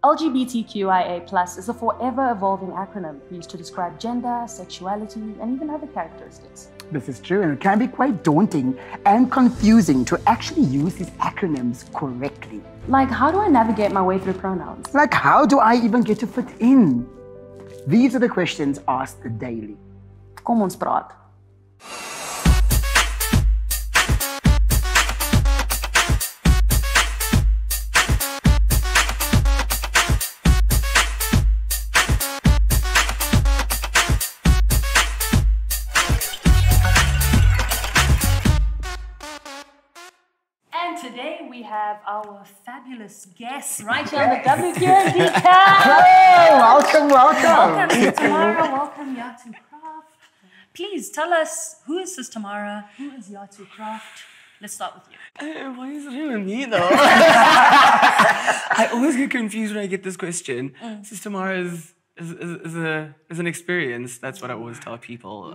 LGBTQIA+ is a forever evolving acronym used to describe gender, sexuality, and even other characteristics. This is true, and it can be quite daunting and confusing to actually use these acronyms correctly. Like, how do I navigate my way through pronouns? Like, how do I even get to fit in? These are the questions asked daily. Kom ons praat. Today we have our fabulous guests right here on the WQMD cast. Hello, welcome. Welcome, Sis Tamara. Welcome, Yahto Kraft. Please tell us, who is Sis Tamara? Who is Yahto Kraft? Let's start with you. Why is it with me though? I always get confused when I get this question. Sis Tamara is an experience. That's what I always tell people.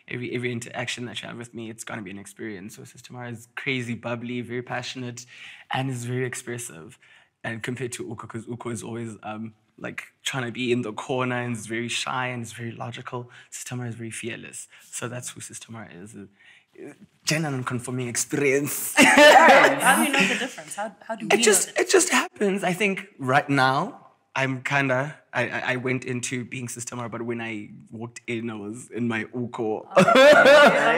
Every interaction that you have with me, it's gonna be an experience. So Sis Tamara is crazy, bubbly, very passionate, and is very expressive. And compared to Uko, because Uko is always like trying to be in the corner and is very shy and is very logical. Sis Tamara is very fearless. So that's who Sis Tamara is. Gender non-conforming experience. How do you know the difference? How do we know the difference? It just happens. I think right now, I'm kinda, I went into being Sis Tamara, but when I walked in, I was in my Uko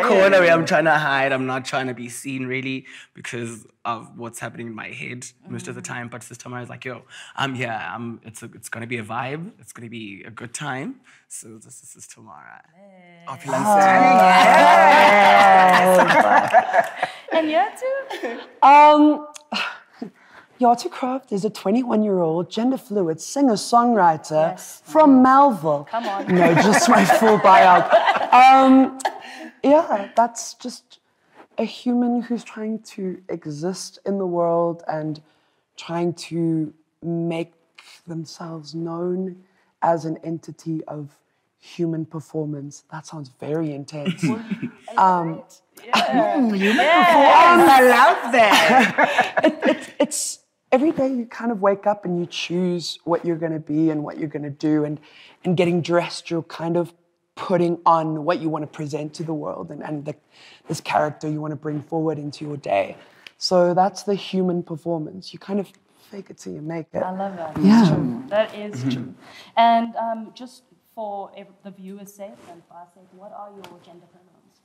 corner where I'm trying to hide. I'm not trying to be seen really because of what's happening in my head most of the time. But Sis Tamara is like, yo, I'm here. It's gonna be a vibe. It's gonna be a good time. So this is Sis Tamara. And Yahto? Yahto Kraft is a 21-year-old gender fluid singer-songwriter from Melville. Come on. No, just my full buyout. Yeah, that's just a human who's trying to exist in the world and trying to make themselves known as an entity of human performance. That sounds very intense. Human performance, I love that. It's every day you kind of wake up and you choose what you're going to be and what you're going to do, and getting dressed, you're kind of putting on what you want to present to the world and this character you want to bring forward into your day. So that's the human performance. You kind of fake it till you make it. I love that. Yeah. It's true. That is true. And just for the viewers' sake and for our sake, what are your gender pronouns?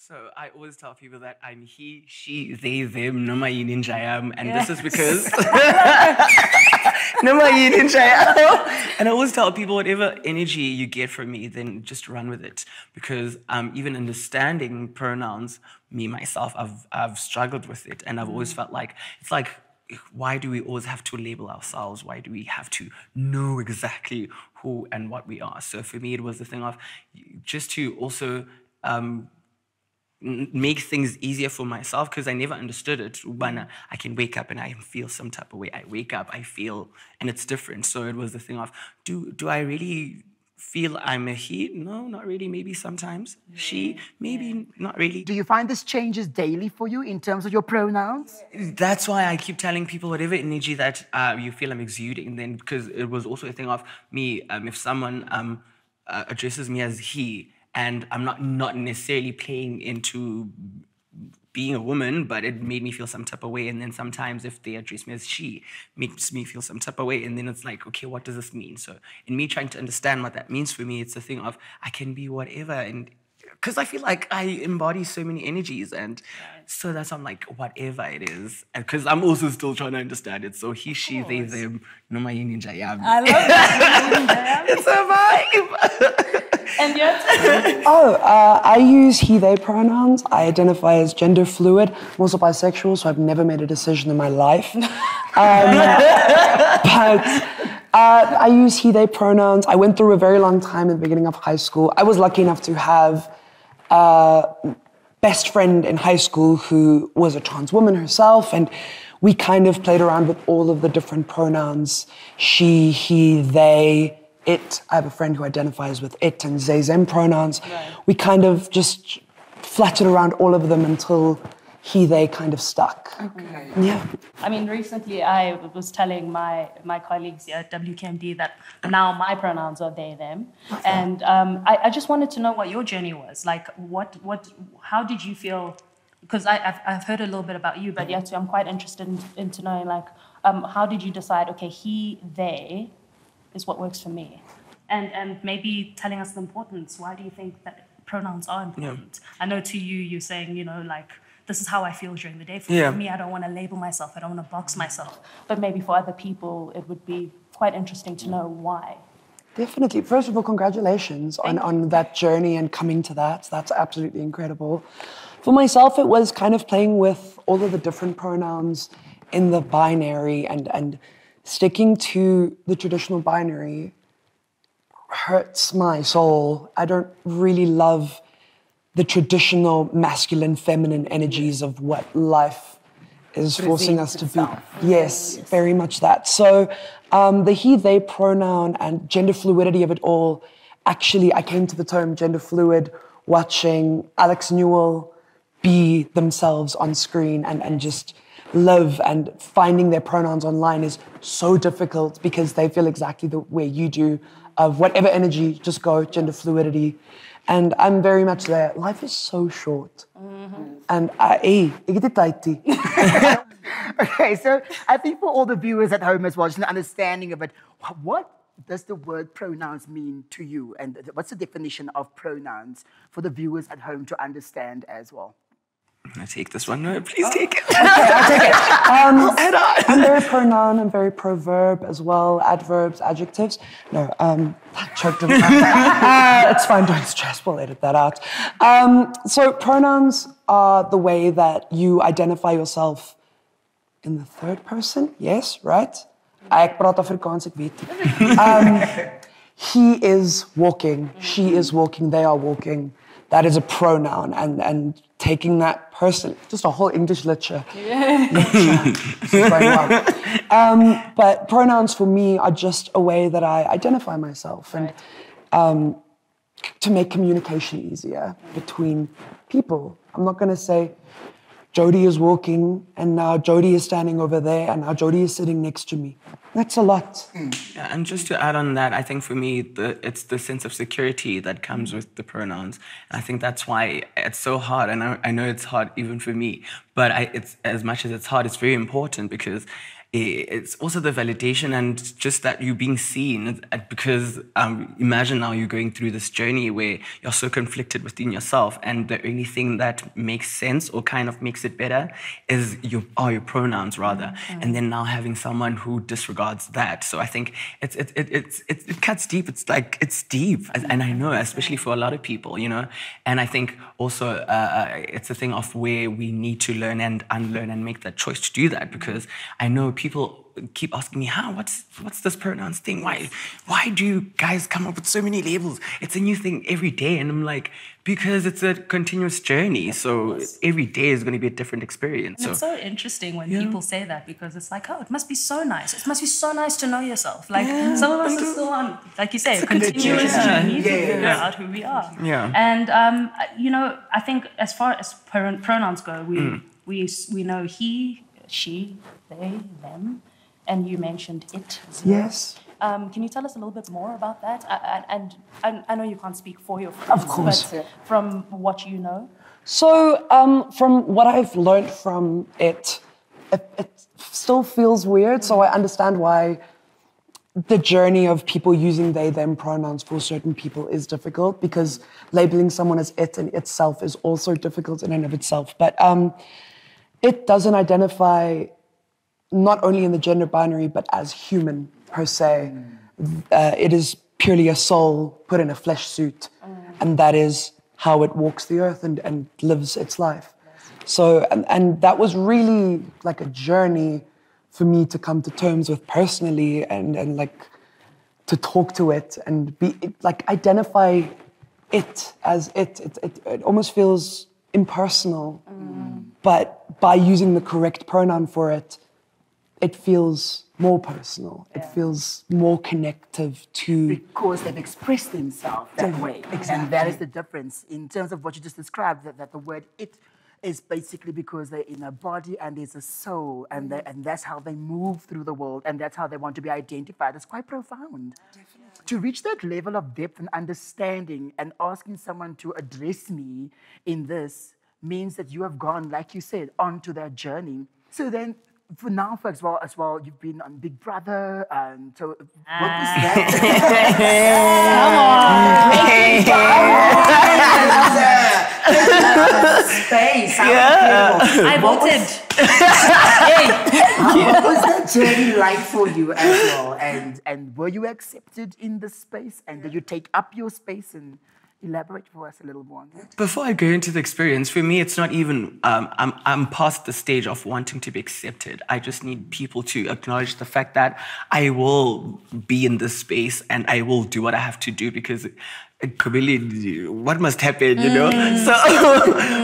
So I always tell people that I'm he, she, they, them, noma yini njayam, and this is because noma yini njayam. And I always tell people whatever energy you get from me, then just run with it. Because even understanding pronouns, me myself, I've struggled with it, and I've always felt like it's like, why do we always have to label ourselves? Why do we have to know exactly who and what we are? So for me, it was the thing of just to also make things easier for myself, because I never understood it. When I can wake up and I feel some type of way. I wake up, I feel, and it's different. So it was the thing of, do I really feel I'm a he? No, not really. Maybe sometimes. She, maybe not really. Do you find this changes daily for you in terms of your pronouns? That's why I keep telling people whatever energy that you feel I'm exuding, then, because it was also a thing of me, if someone addresses me as he, and I'm not necessarily playing into being a woman, but it made me feel some type of way. And then sometimes if they address me as she, makes me feel some type of way. And then it's like, okay, what does this mean? So in me trying to understand what that means for me, it's a thing of I can be whatever. And because I feel like I embody so many energies. And so that's why I'm like, whatever it is. Because I'm also still trying to understand it. So he, she, they, them, noma yini njayam. I love that. It's a vibe. And yet? I use he, they pronouns. I identify as gender fluid. I'm also bisexual, so I've never made a decision in my life. But I use he, they pronouns. I went through a very long time at the beginning of high school. I was lucky enough to have a best friend in high school who was a trans woman herself, and we kind of played around with all of the different pronouns. She, he, they, it. I have a friend who identifies with it and they, them pronouns. Right. We kind of just flattered around all of them until he, they kind of stuck. Okay. Yeah. I mean, recently I was telling my colleagues here at WQMD that now my pronouns are they, them. And I just wanted to know what your journey was. Like, how did you feel? Because I've heard a little bit about you, but Yahto, I'm quite interested into knowing, like, how did you decide, okay, he, they is what works for me? And maybe telling us the importance. Why do you think that pronouns are important? I know to you, you're saying, you know, like, this is how I feel during the day. For me, I don't want to label myself. I don't want to box myself. But maybe for other people, it would be quite interesting to know why. Definitely. First of all, congratulations on that journey and coming to that. That's absolutely incredible. For myself, it was kind of playing with all of the different pronouns in the binary and sticking to the traditional binary hurts my soul. I don't really love the traditional masculine, feminine energies of what life is forcing us to be. Yes, very much that. So the he, they pronoun and gender fluidity of it all, actually, I came to the term gender fluid watching Alex Newell be themselves on screen and just live, and finding their pronouns online is so difficult because they feel exactly the way you do, of whatever energy, just go, gender fluidity. And I'm very much there. Life is so short. And ek het die tyd. Okay, so I think for all the viewers at home as well, just an understanding of it, what does the word pronouns mean to you? And what's the definition of pronouns for the viewers at home to understand as well? I'm going to take this one. No, please take it. Okay, I'll take it. I'm very pronoun, I'm very proverb as well, adverbs, adjectives. No, choked him. It's fine, don't stress, we'll edit that out. So pronouns are the way that you identify yourself in the third person, yes, right? Ek praat Afrikaans, ek weet. He is walking, she is walking, they are walking. That is a pronoun, and taking that person, just a whole English lecture. But pronouns for me are just a way that I identify myself, and to make communication easier between people. I'm not going to say Jody is walking and now Jody is standing over there and now Jody is sitting next to me. That's a lot. Yeah, and just to add on that, I think for me, it's the sense of security that comes with the pronouns. And I think that's why it's so hard. And I know it's hard even for me, but it's as much as it's hard, it's very important because it's also the validation and just that you're being seen. Because imagine now you're going through this journey where you're so conflicted within yourself, and the only thing that makes sense or kind of makes it better is your pronouns rather. And then now having someone who disregards that. So I think it cuts deep. It's deep, and I know, especially for a lot of people, you know. And I think also it's a thing of where we need to learn and unlearn and make that choice to do that, because I know people keep asking me, what's this pronouns thing? Why do you guys come up with so many labels? It's a new thing every day. And I'm like, because it's a continuous journey. So every day is going to be a different experience. And it's so interesting when people say that, because it's like, oh, it must be so nice. It must be so nice to know yourself. Like some of us are still on, like you say, a continuous journey to figure out who we are. Yeah. And, you know, I think as far as pronouns go, we know he, she, they, them, and you mentioned it. Yes. Can you tell us a little bit more about that? And I know you can't speak for your friends, of course, but from what you know. So from what I've learned from it still feels weird. So I understand why the journey of people using they, them pronouns for certain people is difficult, because labeling someone as it in itself is also difficult in and of itself. But it doesn't identify not only in the gender binary, but as human per se. It is purely a soul put in a flesh suit, and that is how it walks the earth and lives its life. So, and that was really like a journey for me to come to terms with personally, and like to talk to it and be like identify it as it. It almost feels impersonal, but by using the correct pronoun for it, it feels more personal. It feels more connective to... Because they've expressed themselves that way. Exactly. And that is the difference in terms of what you just described, that the word it is basically because they're in a body and there's a soul, and that's how they move through the world, and that's how they want to be identified. It's quite profound. Definitely. To reach that level of depth and understanding and asking someone to address me in this means that you have gone, like you said, onto that journey. So then, for now, for as well, you've been on Big Brother, and so what was that? Space. I voted. What was that journey like for you as well? And were you accepted in the space? And did you take up your space? And elaborate for us a little more on that. Before I go into the experience, for me, it's not even, I'm past the stage of wanting to be accepted. I just need people to acknowledge the fact that I will be in this space and I will do what I have to do, because really, what must happen, you know? So,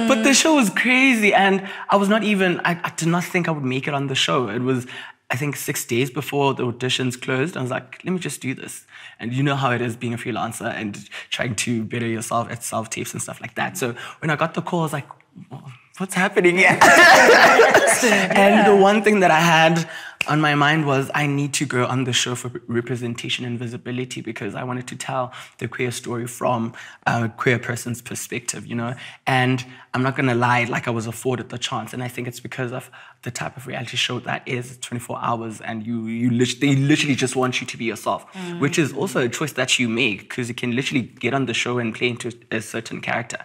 but the show was crazy, and I was not even, I did not think I would make it on the show. It was, I think, 6 days before the auditions closed. I was like, let me just do this. And you know how it is being a freelancer and trying to better yourself at self-tapes and stuff like that. So when I got the call, I was like, what's happening here? And the one thing that I had on my mind was I need to go on the show for representation and visibility, because I wanted to tell the queer story from a queer person's perspective, you know? And I'm not gonna lie, like I was afforded the chance, and I think it's because of the type of reality show that is 24 hours, and they literally just want you to be yourself, which is also a choice that you make, because you can literally get on the show and play into a certain character.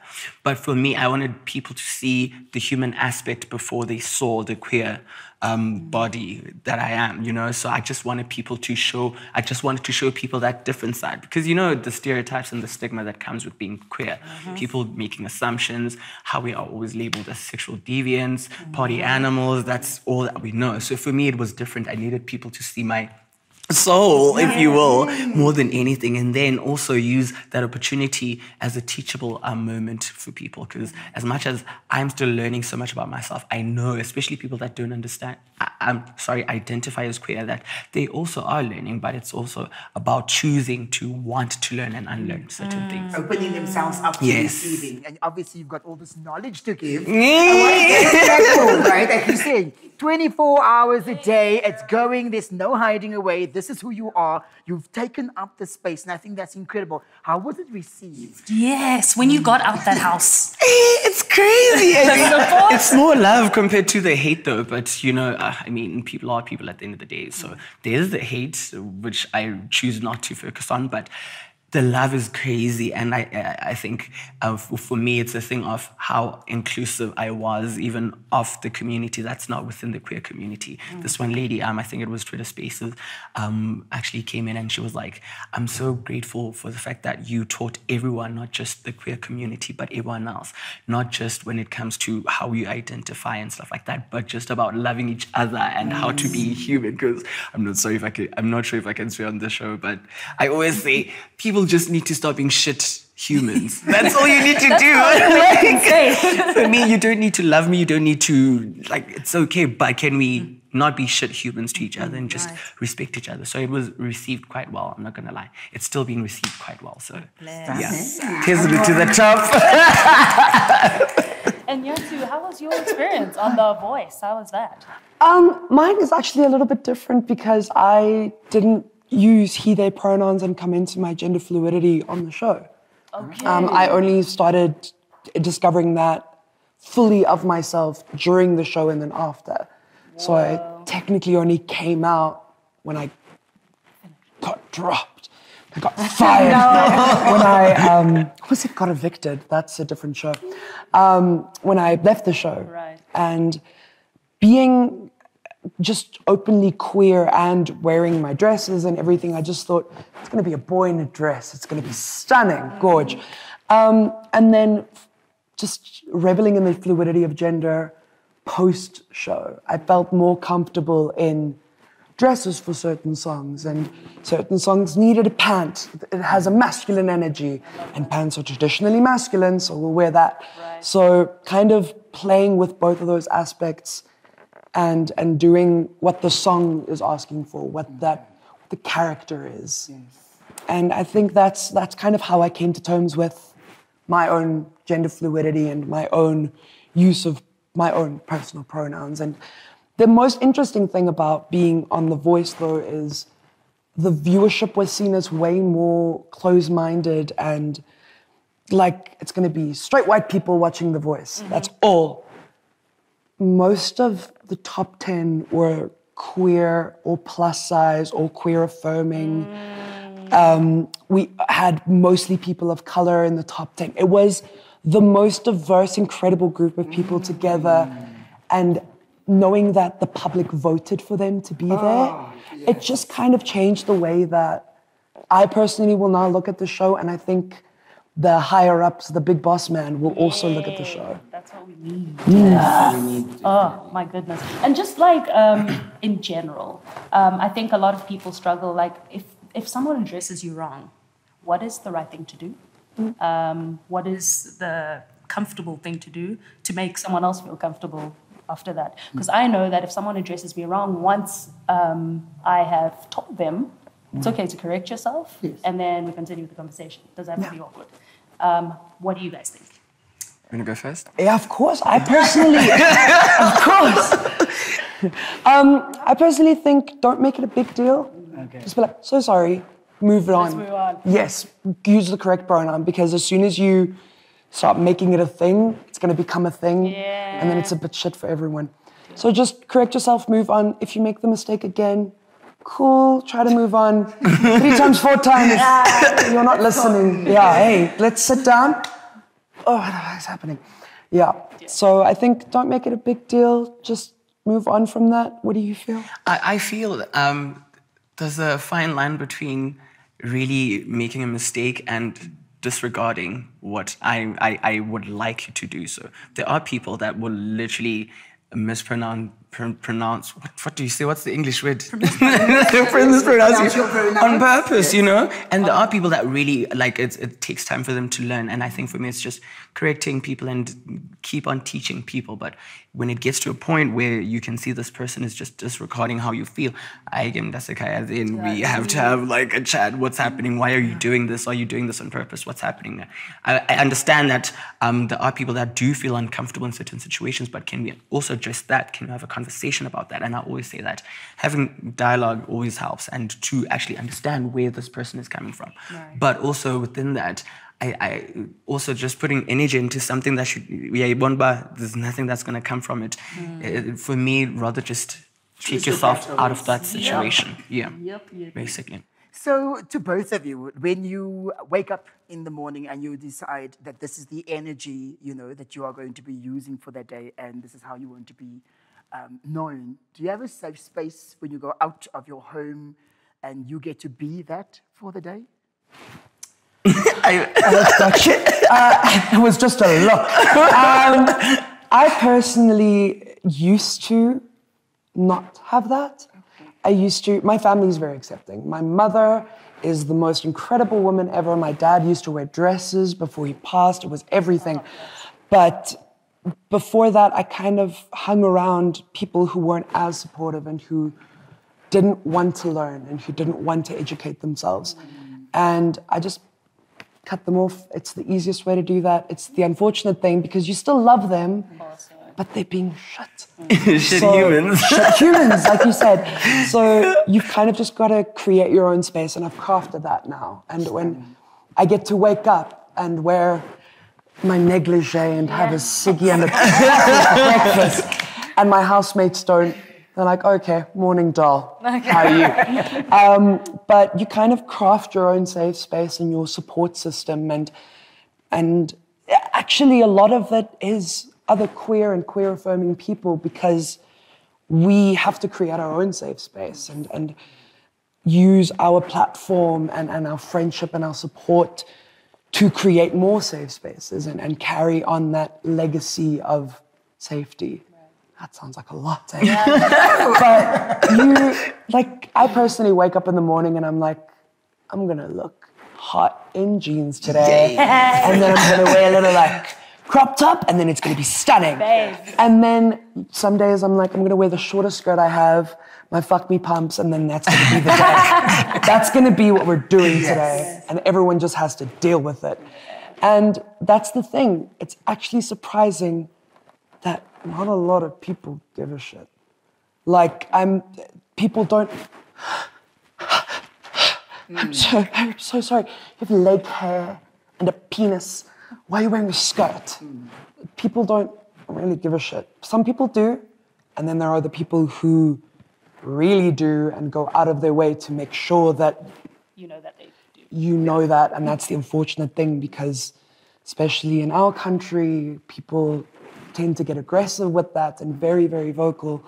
But for me, I wanted people to see the human aspect before they saw the queer body that I am, you know? So I just wanted people to show, people that different side, because you know the stereotypes and the stigma that comes with being queer, people making assumptions, how we are always labeled as sexual deviants, party animals, that's all that we know. So for me, it was different. I needed people to see my soul, if you will, more than anything, and then also use that opportunity as a teachable moment for people, because as much as I'm still learning so much about myself, I know, especially people that don't identify as queer, that they also are learning, but it's also about choosing to want to learn and unlearn certain things. Opening themselves up to receiving, and obviously you've got all this knowledge to give. Right? Like you said, 24 hours a day, it's going, there's no hiding away, this is who you are, you've taken up the space, and I think that's incredible. How was it received? Yes, when you got out that house. It's crazy. It's more love compared to the hate, though, but you know, I mean, people are people at the end of the day, so there's the hate, which I choose not to focus on, but the love is crazy, and I think for me, it's a thing of how inclusive I was, even of the community that's not within the queer community. This one lady, I think it was Twitter Spaces, actually came in and she was like, I'm so grateful for the fact that you taught everyone, not just the queer community, but everyone else, not just when it comes to how you identify and stuff like that, but just about loving each other and how to be human. Because I'm not sure if I can swear on the show, but I always say people just need to stop being shit humans. That's all you need to do. For me, you don't need to love me. You don't need to, like, it's okay, but can we not be shit humans to each other and just respect each other? So it was received quite well, I'm not going to lie. It's still being received quite well. So, yeah. Here's to the top. And Yahto, how was your experience on The Voice? How was that? Mine is actually a little bit different, because I didn't use he, they pronouns and come into my gender fluidity on the show. Okay. I only started discovering that fully of myself during the show and then after. Whoa. So I technically only came out when I got dropped. I got fired. When I got evicted. That's a different show. When I left the show. Right. And being just openly queer and wearing my dresses and everything, I just thought, it's going to be a boy in a dress. It's going to be stunning, gorge. And then just reveling in the fluidity of gender post-show. I felt more comfortable in dresses for certain songs, and certain songs needed a pant. It has a masculine energy, and pants are traditionally masculine, so we'll wear that. Right. So kind of playing with both of those aspects and doing what the song is asking for, what the character is. Yes. And I think that's kind of how I came to terms with my own gender fluidity and my own use of my own personal pronouns. And the most interesting thing about being on The Voice, though, is the viewership was seen as way more close-minded and like it's going to be straight white people watching The Voice. That's all. Most of the top 10 were queer or plus size or queer affirming. We had mostly people of color in the top 10. It was the most diverse, incredible group of people together, and knowing that the public voted for them to be there, it just kind of changed the way that I personally will now look at the show, and I think the higher ups, the big boss man, will also look at the show. That's what we need. Yes. Oh my goodness. And just like in general, I think a lot of people struggle. Like if someone addresses you wrong, what is the right thing to do? What is the comfortable thing to do to make someone else feel comfortable after that? Because I know that if someone addresses me wrong, once I have told them, it's okay to correct yourself, and then we continue the conversation. It doesn't have to be awkward. What do you guys think? You want to go first? Yeah, of course. I personally, I personally think don't make it a big deal. Okay. Just be like, so sorry, move it on. Let's move on. Yes, use the correct pronoun, because as soon as you start making it a thing, it's going to become a thing, and then it's a bit shit for everyone. So just correct yourself, move on. If you make the mistake again, cool, try to move on. 3 times, 4 times, you're not listening. Yeah, hey, let's sit down. Oh, what is happening? Yeah, so I think don't make it a big deal. Just move on from that. What do you feel? I feel there's a fine line between really making a mistake and disregarding what I would like you to do. So there are people that will literally pronounce what do you say? What's the English word? Mispronounce on purpose, you know. And there are people that really like it takes time for them to learn. And I think for me, it's just correcting people and keep on teaching people. But when it gets to a point where you can see this person is just disregarding how you feel, that's okay. As in, we have to have like a chat. What's happening? Why are you doing this? Are you doing this on purpose? What's happening there? I understand that there are people that do feel uncomfortable in certain situations, but can we also address that? Can we have a conversation about that? And I always say that having dialogue always helps, and to actually understand where this person is coming from. Right. But also within that, I also just putting energy into something that there's nothing that's going to come from it. For me, rather just take yourself out of that situation. Yep. Basically. So to both of you, when you wake up in the morning and you decide that this is the energy, that you are going to be using for that day, and this is how you want to be known, do you have a safe space when you go out of your home and you get to be that for the day? It was just a look. I personally used to not have that. My family's very accepting. My mother is the most incredible woman ever. My dad used to wear dresses before he passed. It was everything. But before that, I kind of hung around people who weren't as supportive and who didn't want to learn and who didn't want to educate themselves. And I just cut them off. It's the easiest way to do that. It's the unfortunate thing because you still love them, but they're being shit. Shit humans. Shit humans, like you said. So you've kind of just got to create your own space, and I've crafted that now. And when I get to wake up and wear my negligee and have a ciggy and a breakfast, and my housemates don't, they're like, okay, morning doll, how are you? But you kind of craft your own safe space and your support system, and actually a lot of it is other queer and queer affirming people, because we have to create our own safe space and use our platform and our friendship and our support to create more safe spaces and carry on that legacy of safety. That sounds like a lot, eh? But I personally wake up in the morning and I'm like, I'm gonna look hot in jeans today. And then I'm gonna wear a little crop top, and then it's gonna be stunning. Babe. And then some days I'm like, I'm gonna wear the shortest skirt I have, my fuck me pumps, and then that's gonna be the day. That's gonna be what we're doing today. And everyone just has to deal with it. And that's the thing. It's actually surprising that not a lot of people give a shit. Like, people don't... I'm so sorry. You have leg hair and a penis. Why are you wearing a skirt? People don't really give a shit. Some people do, and then there are the people who really do and go out of their way to make sure that You know that they do. you know that, and that's the unfortunate thing, because especially in our country, people tend to get aggressive with that and very, very vocal.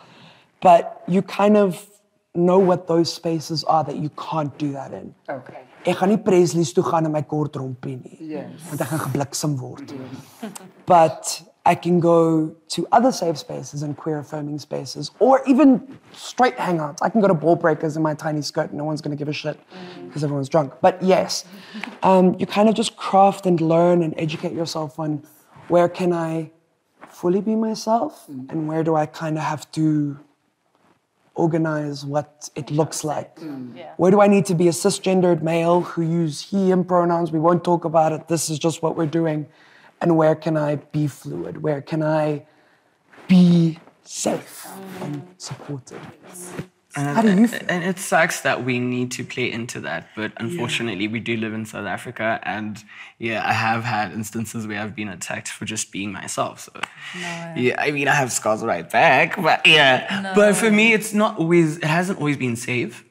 But you kind of know what those spaces are that you can't do that in. Okay. Ek gaan nie Presley's toe gaan in my kort rompie nie. Yes. Want ek gaan gebliksem word. But I can go to other safe spaces and queer affirming spaces, or even straight hangouts. I can go to ball breakers in my tiny skirt and no one's going to give a shit because everyone's drunk. But yes, you kind of just craft and learn and educate yourself on where can I fully be myself and where do I kind of have to organize what it looks like. Yeah. Where do I need to be a cisgendered male who use he, him pronouns? We won't talk about it. This is just what we're doing. And where can I be fluid? Where can I be safe and supported? How do you feel? And it sucks that we need to play into that, but unfortunately we do live in South Africa, and yeah, I have had instances where I've been attacked for just being myself. So yeah, I mean, I have scars right back, but yeah. But for me, it hasn't always been safe.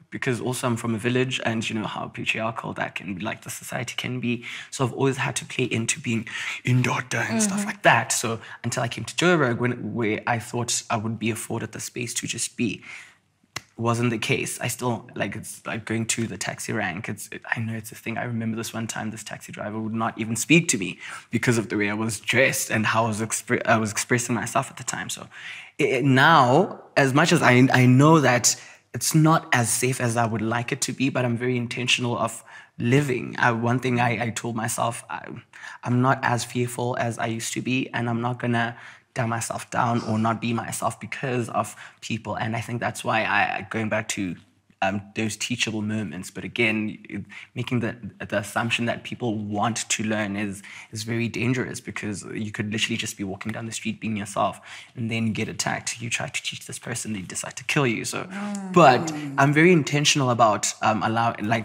Because also I'm from a village, and you know how patriarchal that can be, like the society can be. So I've always had to play into being indoor-door and stuff like that. So until I came to Joburg, where I thought I would be afforded the space to just be, wasn't the case. I still, like, it's like going to the taxi rank. I know it's a thing. I remember this one time, this taxi driver would not even speak to me because of the way I was dressed and how I was expressing myself at the time. So now, as much as I know that it's not as safe as I would like it to be, but I'm very intentional of living. One thing I told myself, I'm not as fearful as I used to be, and I'm not gonna dumb myself down or not be myself because of people. And I think that's why going back to those teachable moments, but again, making the assumption that people want to learn is very dangerous, because you could literally just be walking down the street being yourself and then get attacked. You try to teach this person, they decide to kill you. So, but I'm very intentional about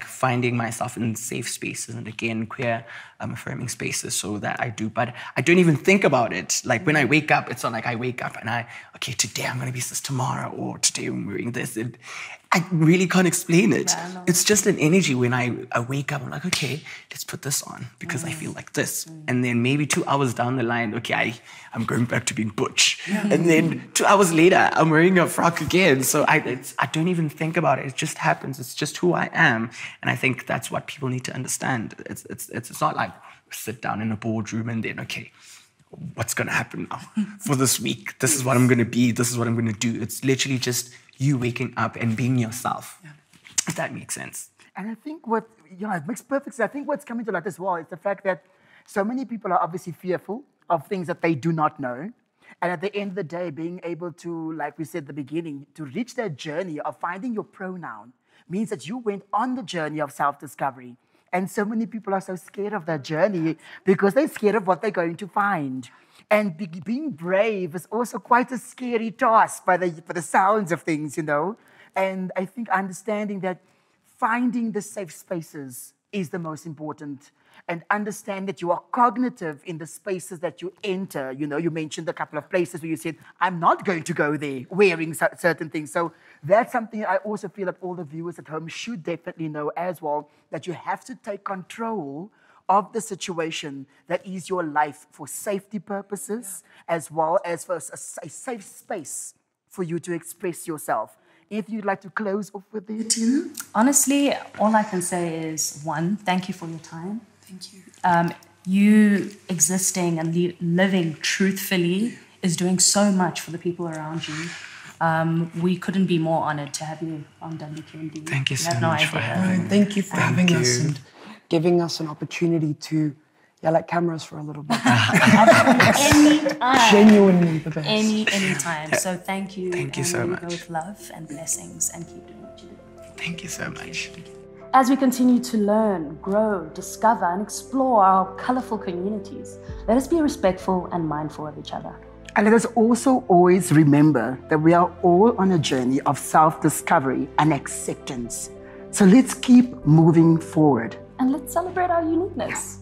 finding myself in safe spaces, and again, queer affirming spaces, so that I do. But I don't even think about it. Like when I wake up, it's not like I wake up and okay, today I'm gonna be Sis Tamara, or today I'm wearing this. I really can't explain it. It's just an energy. When I wake up, I'm like, okay, let's put this on because I feel like this. And then maybe 2 hours down the line, okay, I'm going back to being butch. And then 2 hours later, I'm wearing a frock again. So I don't even think about it. It just happens. It's just who I am. And I think that's what people need to understand. It's not like sit down in a boardroom and then, okay, what's going to happen now for this week? This is what I'm going to be. This is what I'm going to do. It's literally just you waking up and being yourself. If that makes sense. And I think it makes perfect sense. I think what's coming to light as well is the fact that so many people are obviously fearful of things that they do not know. And at the end of the day, being able to, like we said at the beginning, to reach that journey of finding your pronoun means that you went on the journey of self-discovery. And so many people are so scared of that journey because they're scared of what they're going to find. And being brave is also quite a scary task by the sounds of things, you know. And I think understanding that finding the safe spaces is the most important, and understand that you are cognitive in the spaces that you enter. You know, you mentioned a couple of places where you said, I'm not going to go there wearing certain things. So that's something I also feel that all the viewers at home should definitely know as well, that you have to take control of the situation that is your life for safety purposes, as well as for a safe space for you to express yourself. If you'd like to close off with it, Tina? Honestly, all I can say is, one, thank you for your time. Thank you. You existing and living truthfully is doing so much for the people around you. We couldn't be more honored to have you on WQMD. Thank you so much for having me. Thank you for having us and giving us an opportunity to yell at cameras for a little bit. Anytime. Genuinely the best. Anytime. So thank you. Thank you so much. Go with love and blessings, and keep doing what you do. Thank you so much. As we continue to learn, grow, discover, and explore our colorful communities, let us be respectful and mindful of each other. And let us also always remember that we are all on a journey of self-discovery and acceptance. So let's keep moving forward. And let's celebrate our uniqueness.